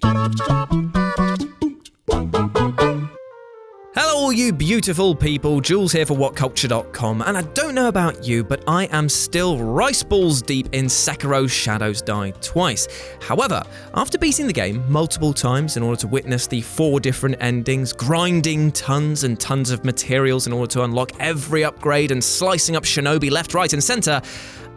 Hello all you beautiful people, Jules here for WhatCulture.com, and I don't know about you, but I am still rice balls deep in Sekiro Shadows Die Twice. However, after beating the game multiple times in order to witness the 4 different endings, grinding tons and tons of materials in order to unlock every upgrade and slicing up shinobi left, right and centre,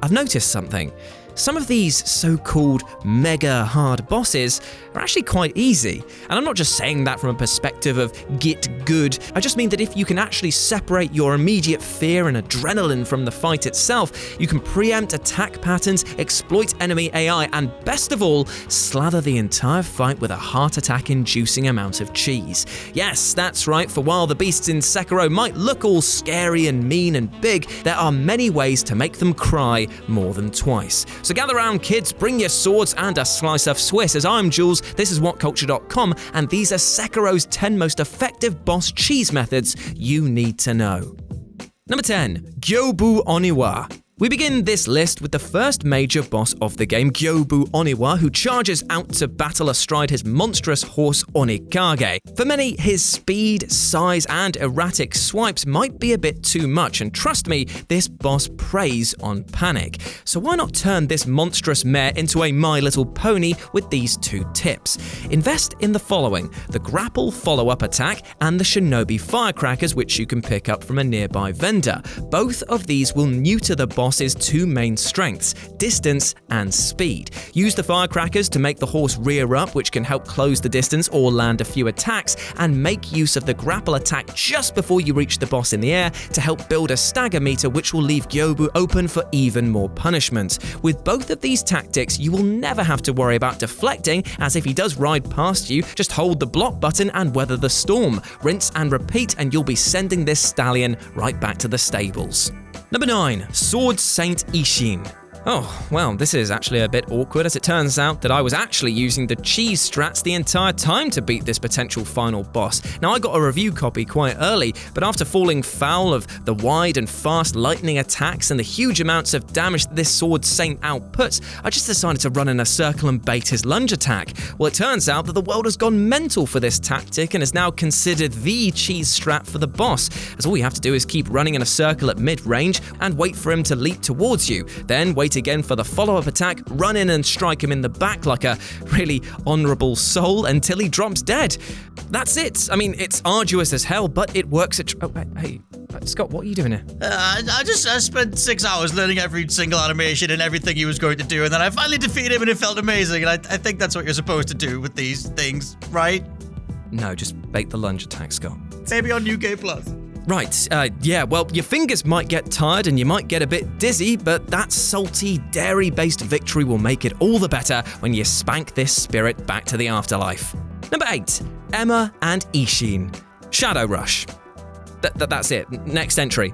I've noticed something. Some of these so-called mega hard bosses are actually quite easy. And I'm not just saying that from a perspective of get good, I just mean that if you can actually separate your immediate fear and adrenaline from the fight itself, you can preempt attack patterns, exploit enemy AI, and best of all, slather the entire fight with a heart attack-inducing amount of cheese. Yes, that's right, for while the beasts in Sekiro might look all scary and mean and big, there are many ways to make them cry more than twice. So gather round, kids, bring your swords and a slice of Swiss, as I'm Jules, this is WhatCulture.com, and these are Sekiro's 10 most effective boss cheese methods you need to know. Number 10. Gyobu Oniwa. We begin this list with the first major boss of the game, Gyobu Oniwa, who charges out to battle astride his monstrous horse Onikage. For many, his speed, size, and erratic swipes might be a bit too much, and trust me, this boss preys on panic. So why not turn this monstrous mare into a My Little Pony with these 2 tips? Invest in the following: the grapple follow-up attack and the shinobi firecrackers, which you can pick up from a nearby vendor. Both of these will neuter the boss's 2 main strengths, distance and speed. Use the firecrackers to make the horse rear up, which can help close the distance or land a few attacks, and make use of the grapple attack just before you reach the boss in the air to help build a stagger meter, which will leave Gyobu open for even more punishment. With both of these tactics, you will never have to worry about deflecting, as if he does ride past you, just hold the block button and weather the storm. Rinse and repeat, and you'll be sending this stallion right back to the stables. Number 9. Sword Saint ISSHIN. Oh, well, this is actually a bit awkward, as it turns out that I was actually using the cheese strats the entire time to beat this potential final boss. Now, I got a review copy quite early, but after falling foul of the wide and fast lightning attacks and the huge amounts of damage that this Sword Saint outputs, I just decided to run in a circle and bait his lunge attack. Well, it turns out that the world has gone mental for this tactic and is now considered the cheese strat for the boss, as all you have to do is keep running in a circle at mid-range and wait for him to leap towards you, then wait again for the follow-up attack, run in and strike him in the back like a really honourable soul until he drops dead. That's it. I mean, it's arduous as hell, but it works at... Hey, Scott, what are you doing here? I spent 6 hours learning every single animation and everything he was going to do, and then I finally defeated him and it felt amazing, and I think that's what you're supposed to do with these things, right? No, just bait the lunge attack, Scott. Maybe on New Game Plus. Right, yeah, well, your fingers might get tired and you might get a bit dizzy, but that salty, dairy-based victory will make it all the better when you spank this spirit back to the afterlife. Number 8. Emma and ISSHIN. Shadow Rush. That's it. Next entry.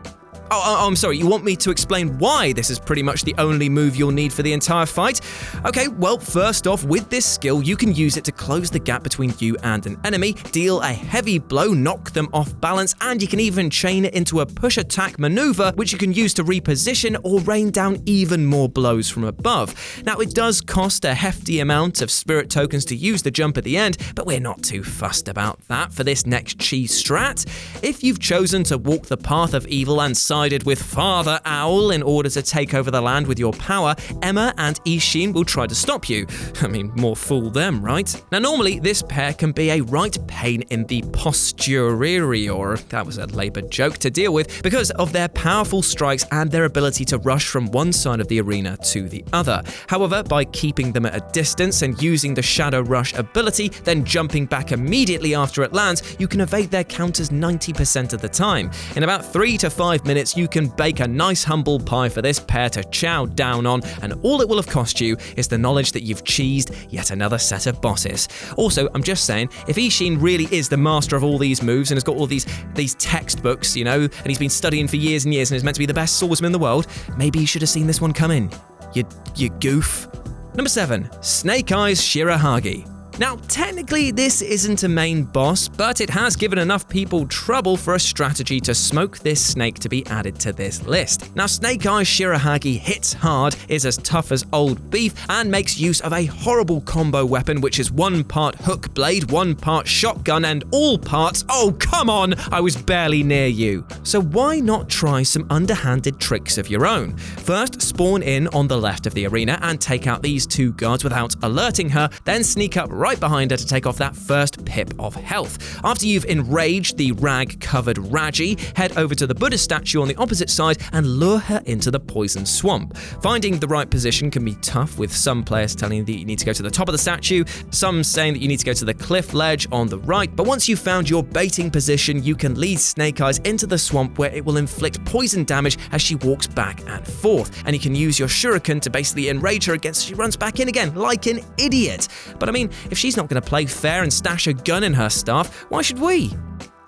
Oh, I'm sorry, you want me to explain why this is pretty much the only move you'll need for the entire fight? Okay, well, first off, with this skill, you can use it to close the gap between you and an enemy, deal a heavy blow, knock them off balance, and you can even chain it into a push attack maneuver, which you can use to reposition or rain down even more blows from above. Now, it does cost a hefty amount of spirit tokens to use the jump at the end, but we're not too fussed about that for this next cheese strat. If you've chosen to walk the path of evil and sided with Father Owl in order to take over the land with your power, Emma and ISSHIN will try to stop you. I mean, more fool them, right? Now, normally, this pair can be a right pain in the posterior, that was a laboured joke, to deal with because of their powerful strikes and their ability to rush from one side of the arena to the other. However, by keeping them at a distance and using the Shadow Rush ability, then jumping back immediately after it lands, you can evade their counters 90% of the time. In about 3 to 5 minutes, you can bake a nice humble pie for this pair to chow down on, and all it will have cost you is the knowledge that you've cheesed yet another set of bosses. Also, I'm just saying, if ISSHIN really is the master of all these moves and has got all these textbooks, and he's been studying for years and years and is meant to be the best swordsman in the world, maybe you should have seen this one coming. You goof. Number 7. Snake Eyes Shirahagi. Now, technically this isn't a main boss, but it has given enough people trouble for a strategy to smoke this snake to be added to this list. Now, Snake Eyes Shirahagi hits hard, is as tough as old beef, and makes use of a horrible combo weapon which is 1 part hook blade, 1 part shotgun, and all parts— oh come on, I was barely near you. So why not try some underhanded tricks of your own? First, spawn in on the left of the arena and take out these 2 guards without alerting her, then sneak up right behind her to take off that first pip of health. After you've enraged the rag-covered Raji, head over to the Buddha statue on the opposite side and lure her into the poison swamp. Finding the right position can be tough, with some players telling you that you need to go to the top of the statue, some saying that you need to go to the cliff ledge on the right, but once you've found your baiting position, you can lead Snake Eyes into the swamp where it will inflict poison damage as she walks back and forth, and you can use your shuriken to basically enrage her again so she runs back in again like an idiot. But I mean, if she's not going to play fair and stash a gun in her staff, why should we?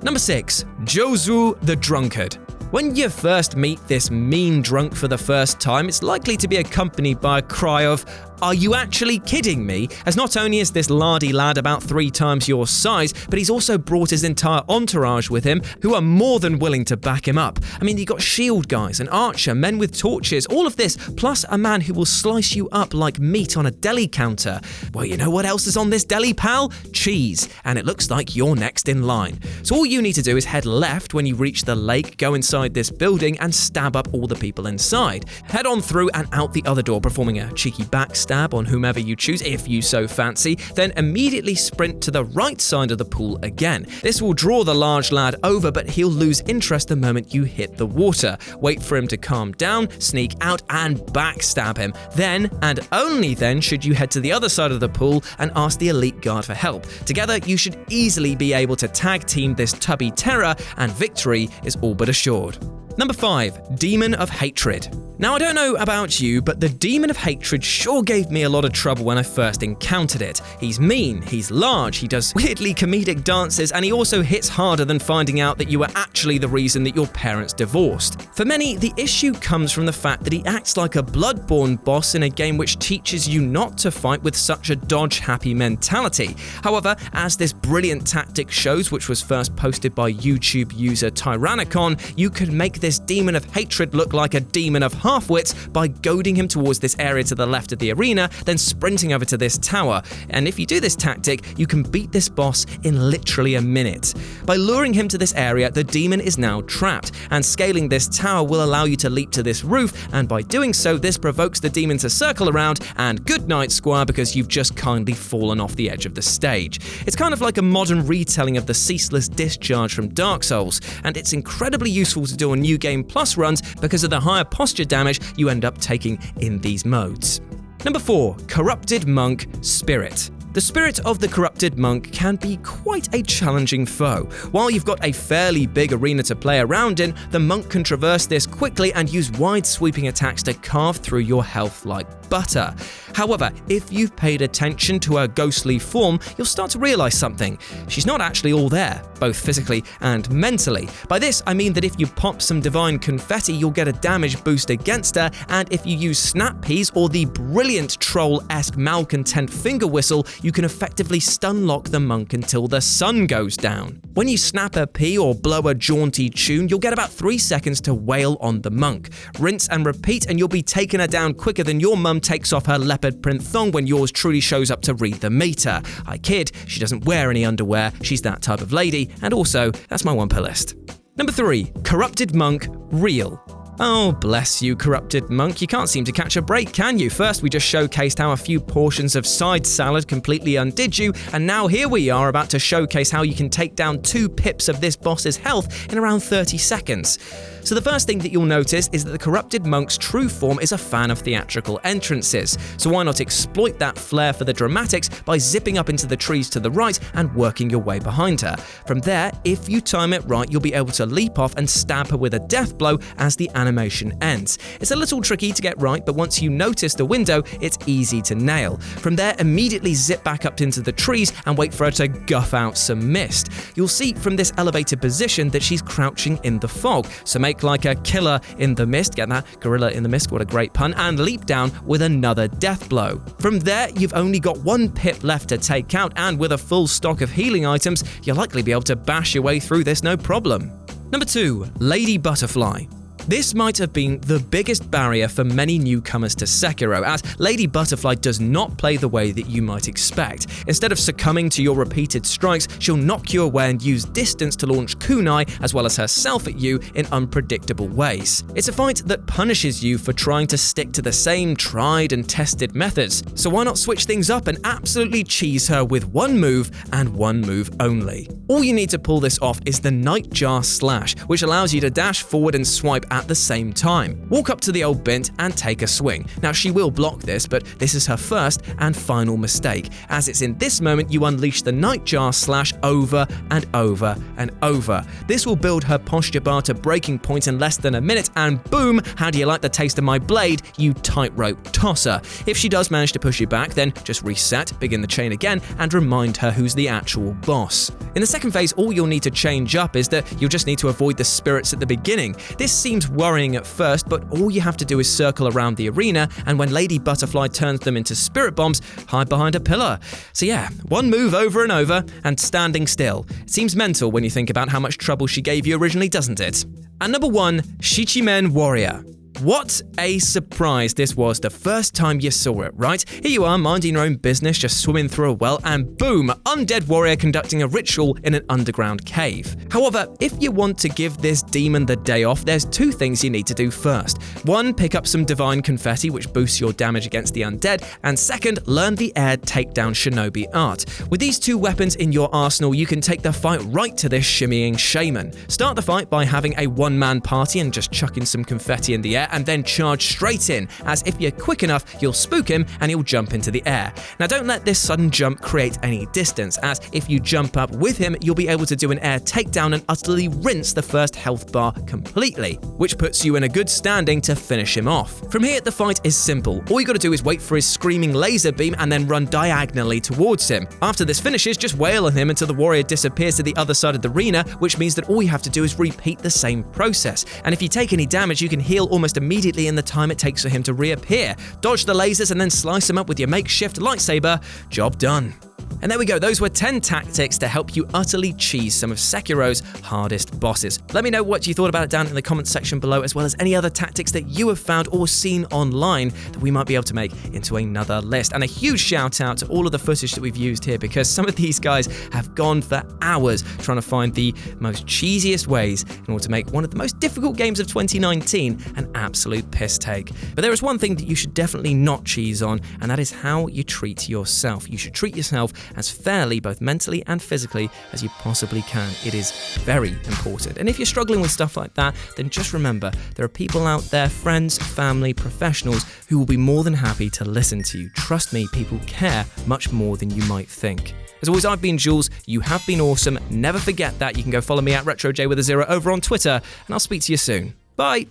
Number 6. JUZOU the Drunkard. When you first meet this mean drunk for the first time, it's likely to be accompanied by a cry of, "Are you actually kidding me?" As not only is this lardy lad about 3 times your size, but he's also brought his entire entourage with him who are more than willing to back him up. I mean, you got shield guys, an archer, men with torches, all of this, plus a man who will slice you up like meat on a deli counter. Well, you know what else is on this deli, pal? Cheese. And it looks like you're next in line. So all you need to do is head left when you reach the lake, go inside this building and stab up all the people inside. Head on through and out the other door, performing a cheeky backstab on whomever you choose if you so fancy, then immediately sprint to the right side of the pool again. This will draw the large lad over, but he'll lose interest the moment you hit the water. Wait for him to calm down, sneak out and backstab him. Then, and only then, should you head to the other side of the pool and ask the elite guard for help. Together, you should easily be able to tag team this tubby terror, and victory is all but assured. Number 5. Demon of Hatred. Now, I don't know about you, but the Demon of Hatred sure gave me a lot of trouble when I first encountered it. He's mean, he's large, he does weirdly comedic dances, and he also hits harder than finding out that you were actually the reason that your parents divorced. For many, the issue comes from the fact that he acts like a Bloodborne boss in a game which teaches you not to fight with such a dodge-happy mentality. However, as this brilliant tactic shows, which was first posted by YouTube user Tyrannicon, you could make this Demon of Hatred look like a demon of half-wits by goading him towards this area to the left of the arena, then sprinting over to this tower. And if you do this tactic, you can beat this boss in literally a minute. By luring him to this area, the demon is now trapped, and scaling this tower will allow you to leap to this roof, and by doing so, this provokes the demon to circle around, and good night, squire, because you've just kindly fallen off the edge of the stage. It's kind of like a modern retelling of the ceaseless discharge from Dark Souls, and it's incredibly useful to do on New Game Plus runs because of the higher posture damage you end up taking in these modes. Number 4. Corrupted Monk Spirit. The spirit of the corrupted monk can be quite a challenging foe. While you've got a fairly big arena to play around in, the monk can traverse this quickly and use wide sweeping attacks to carve through your health like butter. However, if you've paid attention to her ghostly form, you'll start to realize something. She's not actually all there, both physically and mentally. By this, I mean that if you pop some divine confetti, you'll get a damage boost against her, and if you use snap peas or the brilliant troll-esque malcontent finger whistle, you can effectively stun lock the monk until the sun goes down. When you snap a pea or blow a jaunty tune, you'll get about 3 seconds to wail on the monk. Rinse and repeat, and you'll be taking her down quicker than your mum takes off her leopard print thong when yours truly shows up to read the meter. I kid, she doesn't wear any underwear, she's that type of lady, and also, that's my one per list. Number 3. Corrupted Monk Real. Oh, bless you, corrupted monk. You can't seem to catch a break, can you? First, we just showcased how a few portions of side salad completely undid you, and now here we are about to showcase how you can take down 2 pips of this boss's health in around 30 seconds. So the first thing that you'll notice is that the corrupted monk's true form is a fan of theatrical entrances. So why not exploit that flair for the dramatics by zipping up into the trees to the right and working your way behind her. From there, if you time it right, you'll be able to leap off and stab her with a death blow as the animation ends. It's a little tricky to get right, but once you notice the window, it's easy to nail. From there, immediately zip back up into the trees and wait for her to guff out some mist. You'll see from this elevated position that she's crouching in the fog, so make kick like a killer in the mist, get that? Gorilla in the mist, what a great pun, and leap down with another death blow. From there, you've only got one pip left to take out, and with a full stock of healing items, you'll likely be able to bash your way through this no problem. Number 2, Lady Butterfly. This might have been the biggest barrier for many newcomers to Sekiro, as Lady Butterfly does not play the way that you might expect. Instead of succumbing to your repeated strikes, she'll knock you away and use distance to launch kunai as well as herself at you in unpredictable ways. It's a fight that punishes you for trying to stick to the same tried and tested methods, so why not switch things up and absolutely cheese her with one move and one move only. All you need to pull this off is the Nightjar Slash, which allows you to dash forward and swipe at the same time. Walk up to the old bint and take a swing. Now she will block this, but this is her first and final mistake, as it's in this moment you unleash the Nightjar Slash over and over and over. This will build her posture bar to breaking point in less than a minute, and boom, how do you like the taste of my blade, you tightrope tosser. If she does manage to push you back, then just reset, begin the chain again, and remind her who's the actual boss. In the second phase, all you'll need to change up is that you'll just need to avoid the spirits at the beginning. This seems worrying at first, but all you have to do is circle around the arena, and when Lady Butterfly turns them into spirit bombs, hide behind a pillar. So yeah, one move over and over, and standing still. It seems mental when you think about how much trouble she gave you originally, doesn't it? And number 1, Shichimen Warrior. What a surprise this was the first time you saw it, right? Here you are, minding your own business, just swimming through a well, and boom, undead warrior conducting a ritual in an underground cave. However, if you want to give this demon the day off, there's 2 things you need to do first. 1, pick up some divine confetti, which boosts your damage against the undead, and 2nd, learn the air takedown shinobi art. With these 2 weapons in your arsenal, you can take the fight right to this shimmying shaman. Start the fight by having a one-man party and just chucking some confetti in the air, and then charge straight in, as if you're quick enough, you'll spook him and he'll jump into the air. Now don't let this sudden jump create any distance, as if you jump up with him, you'll be able to do an air takedown and utterly rinse the first health bar completely, which puts you in a good standing to finish him off. From here, the fight is simple. All you gotta do is wait for his screaming laser beam and then run diagonally towards him. After this finishes, just wail on him until the warrior disappears to the other side of the arena, which means that all you have to do is repeat the same process. And if you take any damage, you can heal almost immediately in the time it takes for him to reappear. Dodge the lasers and then slice him up with your makeshift lightsaber. Job done. And there we go, those were 10 tactics to help you utterly cheese some of Sekiro's hardest bosses. Let me know what you thought about it down in the comments section below, as well as any other tactics that you have found or seen online that we might be able to make into another list. And a huge shout out to all of the footage that we've used here, because some of these guys have gone for hours trying to find the most cheesiest ways in order to make one of the most difficult games of 2019 an absolute piss take. But there is one thing that you should definitely not cheese on, and that is how you treat yourself. You should treat yourself as fairly, both mentally and physically, as you possibly can. It is very important. And if you're struggling with stuff like that, then just remember, there are people out there, friends, family, professionals, who will be more than happy to listen to you. Trust me, people care much more than you might think. As always, I've been Jules. You have been awesome. Never forget that. You can go follow me at RetroJ with a 0 over on Twitter, and I'll speak to you soon. Bye!